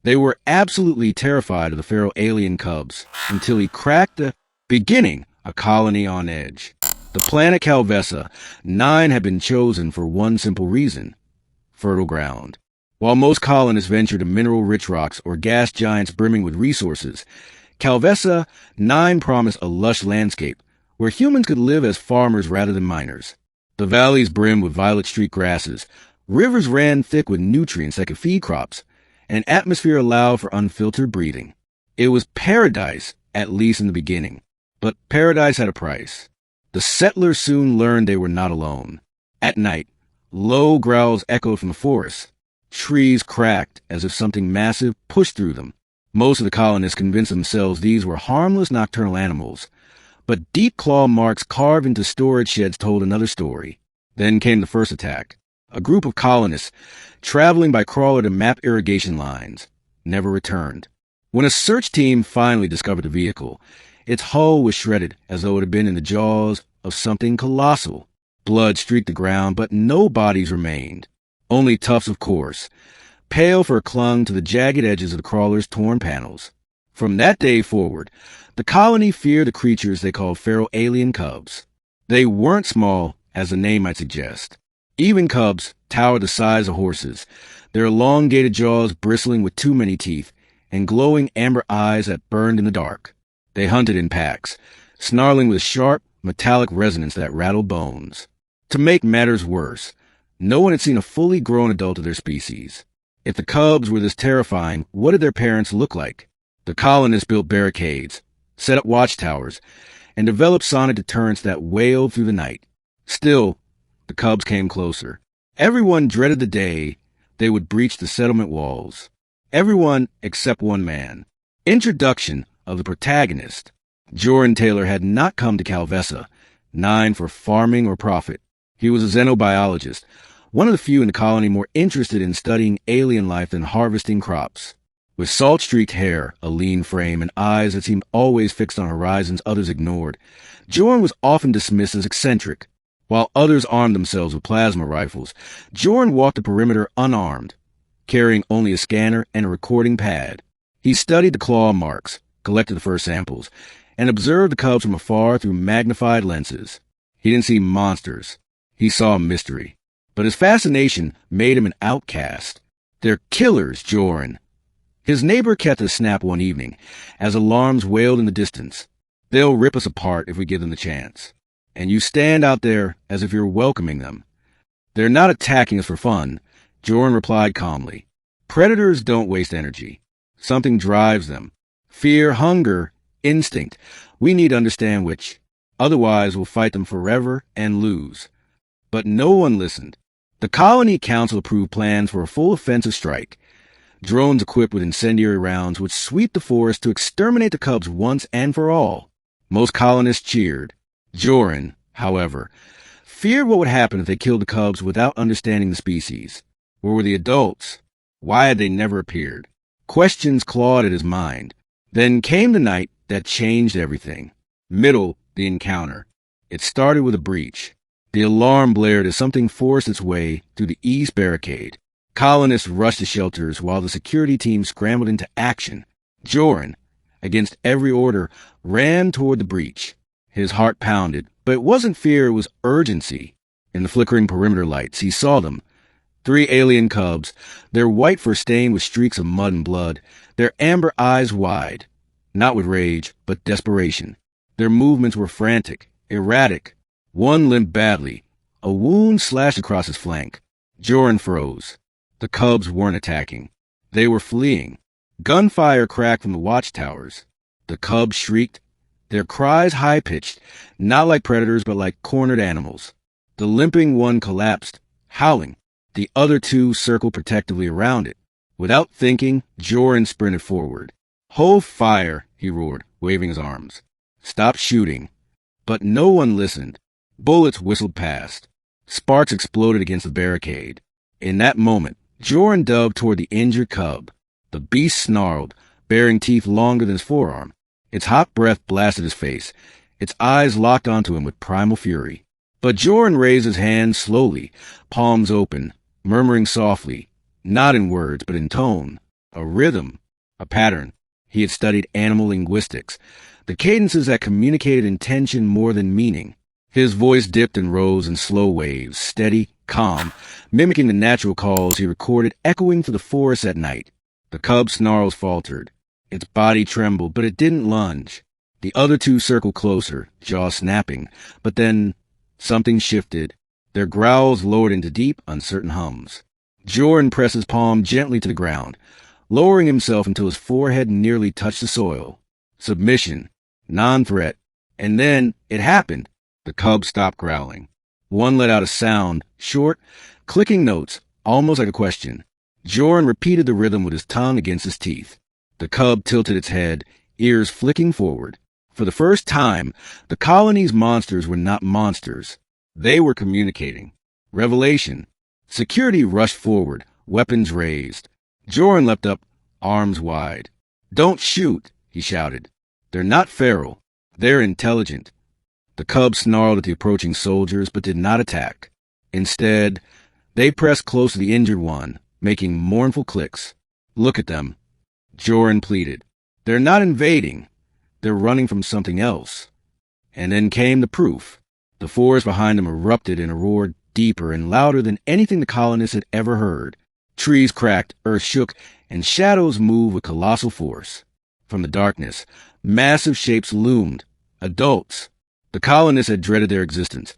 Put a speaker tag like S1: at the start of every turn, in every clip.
S1: They were absolutely terrified of the feral alien cubs until he cracked the beginning a colony on edge. The planet Calvesa, 9 had been chosen for one simple reason: fertile ground. While most colonists ventured to mineral-rich rocks or gas giants brimming with resources, Calvesa 9 promised a lush landscape where humans could live as farmers rather than miners. The valleys brimmed with violet-streaked grasses, rivers ran thick with nutrients that could feed crops, and an atmosphere allowed for unfiltered breathing. It was paradise, at least in the beginning. But paradise had a price. The settlers soon learned they were not alone. At night, low growls echoed from the forest. Trees cracked as if something massive pushed through them. Most of the colonists convinced themselves these were harmless nocturnal animals. But deep claw marks carved into storage sheds told another story. Then came the first attack. A group of colonists, traveling by crawler to map irrigation lines, never returned. When a search team finally discovered the vehicle, its hull was shredded as though it had been in the jaws of something colossal. Blood streaked the ground, but no bodies remained. Only tufts of coarse, pale fur clung to the jagged edges of the crawler's torn panels. From that day forward, the colony feared the creatures they called feral alien cubs. They weren't small, as the name might suggest. Even cubs towered the size of horses, their elongated jaws bristling with too many teeth, and glowing amber eyes that burned in the dark. They hunted in packs, snarling with sharp, metallic resonance that rattled bones. To make matters worse, no one had seen a fully grown adult of their species. If the cubs were this terrifying, what did their parents look like? The colonists built barricades, set up watchtowers, and developed sonic deterrents that wailed through the night. Still, the cubs came closer. Everyone dreaded the day they would breach the settlement walls. Everyone except one man. Introduction of the protagonist. Joran Taylor had not come to Calvesa, 9 for farming or profit. He was a xenobiologist, one of the few in the colony more interested in studying alien life than harvesting crops. With salt-streaked hair, a lean frame, and eyes that seemed always fixed on horizons others ignored, Joran was often dismissed as eccentric. While others armed themselves with plasma rifles, Joran walked the perimeter unarmed, carrying only a scanner and a recording pad. He studied the claw marks, collected the first samples, and observed the cubs from afar through magnified lenses. He didn't see monsters. He saw a mystery. But his fascination made him an outcast. They're killers, Joran. His neighbor kept a snap one evening, as alarms wailed in the distance. They'll rip us apart if we give them the chance. And you stand out there as if you're welcoming them. They're not attacking us for fun, Joran replied calmly. Predators don't waste energy. Something drives them. Fear, hunger, instinct. We need to understand which. Otherwise, we'll fight them forever and lose. But no one listened. The colony council approved plans for a full offensive strike. Drones equipped with incendiary rounds would sweep the forest to exterminate the cubs once and for all. Most colonists cheered. Joran, however, feared what would happen if they killed the cubs without understanding the species. Where were the adults? Why had they never appeared? Questions clawed at his mind. Then came the night that changed everything. The encounter. It started with a breach. The alarm blared as something forced its way through the east barricade. Colonists rushed to shelters while the security team scrambled into action. Joran, against every order, ran toward the breach. His heart pounded, but it wasn't fear, it was urgency. In the flickering perimeter lights, he saw them. 3 alien cubs, their white fur stained with streaks of mud and blood, their amber eyes wide. Not with rage, but desperation. Their movements were frantic, erratic. One limped badly. A wound slashed across his flank. Joran froze. The cubs weren't attacking. They were fleeing. Gunfire cracked from the watchtowers. The cubs shrieked, their cries high-pitched, not like predators but like cornered animals. The limping one collapsed, howling. The other 2 circled protectively around it. Without thinking, Joran sprinted forward. Hold fire, he roared, waving his arms. Stop shooting. But no one listened. Bullets whistled past. Sparks exploded against the barricade. In that moment, Joran dove toward the injured cub. The beast snarled, baring teeth longer than his forearm. Its hot breath blasted his face. Its eyes locked onto him with primal fury. But Joran raised his hands slowly, palms open, murmuring softly, not in words but in tone. a rhythm, a pattern. He had studied animal linguistics, the cadences that communicated intention more than meaning. His voice dipped and rose in slow waves, steady, calm, mimicking the natural calls he recorded echoing through the forest at night. The cub's snarls faltered. Its body trembled, but it didn't lunge. The other two circled closer, jaws snapping, but then something shifted. Their growls lowered into deep, uncertain hums. Jordan pressed his palm gently to the ground, lowering himself until his forehead nearly touched the soil. Submission, non-threat. And then it happened. The cubs stopped growling. One let out a sound, short, clicking notes, almost like a question. Jordan repeated the rhythm with his tongue against his teeth. The cub tilted its head, ears flicking forward. For the first time, the colony's monsters were not monsters. They were communicating. Revelation. Security rushed forward, weapons raised. Jordan leapt up, arms wide. "Don't shoot," he shouted. "They're not feral. They're intelligent." The cubs snarled at the approaching soldiers, but did not attack. Instead, they pressed close to the injured one, making mournful clicks. "Look at them," Jordan pleaded. "They're not invading. They're running from something else." And then came the proof. The forest behind them erupted in a roar deeper and louder than anything the colonists had ever heard. Trees cracked, earth shook, and shadows moved with colossal force. From the darkness, massive shapes loomed. Adults. The colonists had dreaded their existence,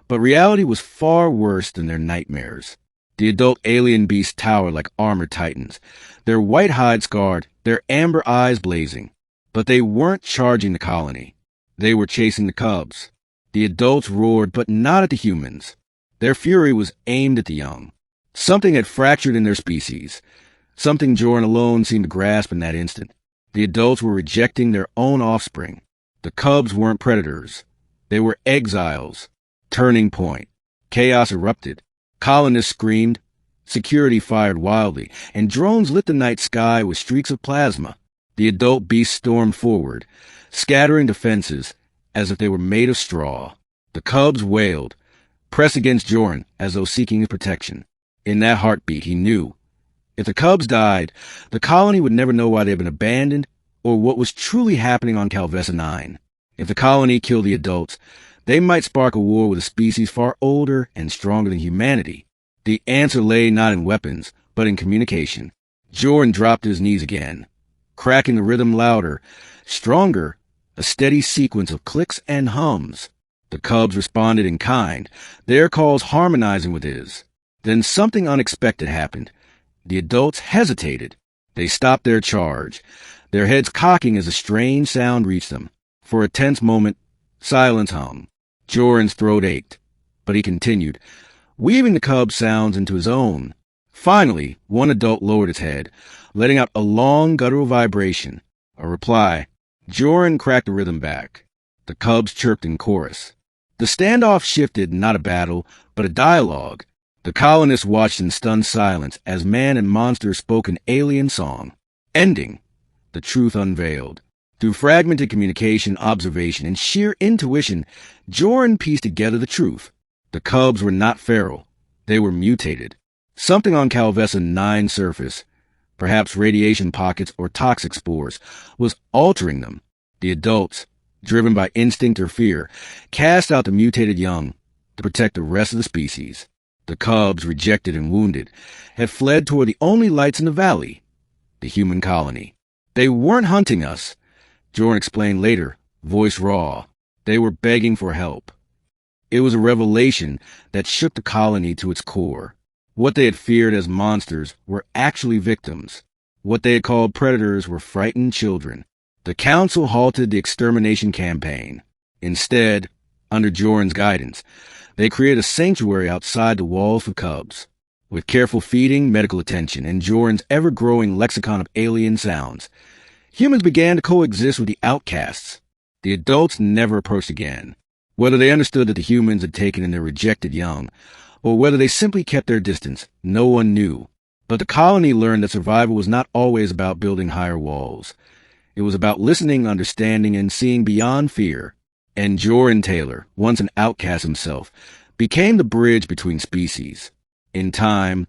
S1: but reality was far worse than their nightmares. The adult alien beasts towered like armored titans, their white hide scarred, their amber eyes blazing. But they weren't charging the colony. They were chasing the cubs. The adults roared, but not at the humans. Their fury was aimed at the young. Something had fractured in their species, something Jordan alone seemed to grasp in that instant. The adults were rejecting their own offspring. The cubs weren't predators. They were exiles. Turning point. Chaos erupted. Colonists screamed. Security fired wildly, and drones lit the night sky with streaks of plasma. The adult beasts stormed forward, scattering defenses as if they were made of straw. The cubs wailed, pressed against Jordan as though seeking his protection. In that heartbeat, he knew. If the cubs died, the colony would never know why they had been abandoned or what was truly happening on Calvesa 9. If the colony killed the adults, they might spark a war with a species far older and stronger than humanity. The answer lay not in weapons, but in communication. Jordan dropped to his knees again, cracking the rhythm louder, stronger, a steady sequence of clicks and hums. The cubs responded in kind, their calls harmonizing with his. Then something unexpected happened. The adults hesitated. They stopped their charge, their heads cocking as a strange sound reached them. For a tense moment, silence hung. Jordan's throat ached, but he continued, weaving the cub's sounds into his own. Finally, one adult lowered its head, letting out a long guttural vibration, a reply. Jordan cracked the rhythm back. The cubs chirped in chorus. The standoff shifted, not a battle, but a dialogue. The colonists watched in stunned silence as man and monster spoke an alien song. Ending. The truth unveiled. Through fragmented communication, observation, and sheer intuition, Jordan pieced together the truth. The cubs were not feral. They were mutated. Something on Calvesa 9's surface, perhaps radiation pockets or toxic spores, was altering them. The adults, driven by instinct or fear, cast out the mutated young to protect the rest of the species. The cubs, rejected and wounded, had fled toward the only lights in the valley, the human colony. They weren't hunting us, Jordan explained later, voice raw. They were begging for help. It was a revelation that shook the colony to its core. What they had feared as monsters were actually victims. What they had called predators were frightened children. The council halted the extermination campaign. Instead, under Jordan's guidance, they created a sanctuary outside the walls for cubs. With careful feeding, medical attention, and Jordan's ever-growing lexicon of alien sounds, humans began to coexist with the outcasts. The adults never approached again. Whether they understood that the humans had taken in their rejected young, or whether they simply kept their distance, no one knew. But the colony learned that survival was not always about building higher walls. It was about listening, understanding, and seeing beyond fear. And Jordan Taylor, once an outcast himself, became the bridge between species. In time,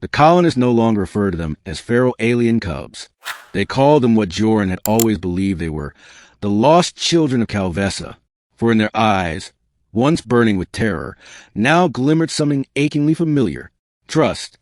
S1: The colonists no longer refer to them as feral alien cubs. They called them what Joran had always believed they were, the lost children of Calvessa. For in their eyes, once burning with terror, now glimmered something achingly familiar: trust.